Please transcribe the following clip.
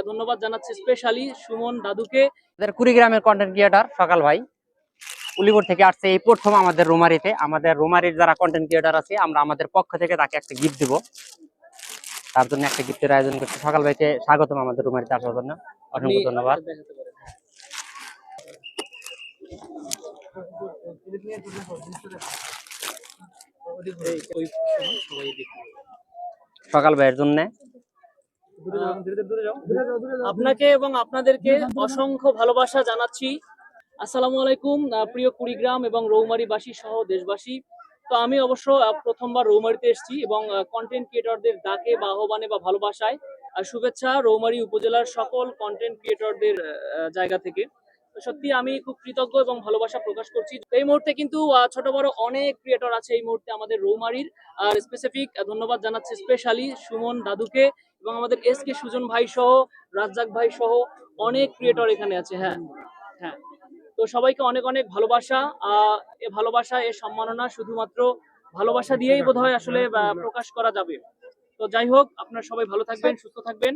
ধন্যবাদ জানাচ্ছি স্পেশালি সুমন দাদুকে। কুড়িগ্রামের কন্টেন্ট ক্রিয়েটর সকাল ভাই উলিপুর থেকে আসছে এই প্রথম আমাদের রুমারিতে। আমাদের রুমারির যারা কন্টেন্ট ক্রিয়েটর আছে আমরা আমাদের পক্ষ থেকে তাকে একটা গিফট দিব, তার জন্য একটা গিফটের আয়োজন করছি। সকাল ভাইকে স্বাগতম আমাদের রুমারিতে আসার জন্য, অসংখ্য ধন্যবাদ। সকাল ভাইয়ের জন্য আপনাকে এবং আপনাদেরকে অসংখ্য ভালোবাসা জানাচ্ছি। আসসালামু আলাইকুম প্রিয় কুড়িগ্রাম এবং রৌমারীবাসী সহ দেশবাসী। তো আমি অবশ্য প্রথমবার রৌমারীতে এসেছি এবং কন্টেন্ট ক্রিয়েটরদের ডাকে বা আহ্বানে বা ভালোবাসায় শুভেচ্ছা রৌমারী উপজেলার সকল কন্টেন্ট ক্রিয়েটরদের জায়গা থেকে। সত্যি আমি খুব কৃতজ্ঞ এবং ভালোবাসা প্রকাশ করছি। এই মুহূর্তে কিন্তু ছোট বড় অনেক ক্রিয়েটর আছে এই মুহূর্তে আমাদের রৌমারীর। আর স্পেসিফিক ধন্যবাদ জানাচ্ছি স্পেশালি সুমন দাদুকে এবং আমাদের SK সুজন ভাই সহ রাজ্জাক ভাই সহ অনেক ক্রিয়েটর এখানে আছে। হ্যাঁ হ্যাঁ, তো সবাইকে অনেক অনেক ভালোবাসা। এ ভালোবাসা, এ সম্মাননা শুধুমাত্র ভালোবাসা দিয়েই বোধহয় আসলে প্রকাশ করা যাবে। তো যাই হোক, আপনারা সবাই ভালো থাকবেন, সুস্থ থাকবেন।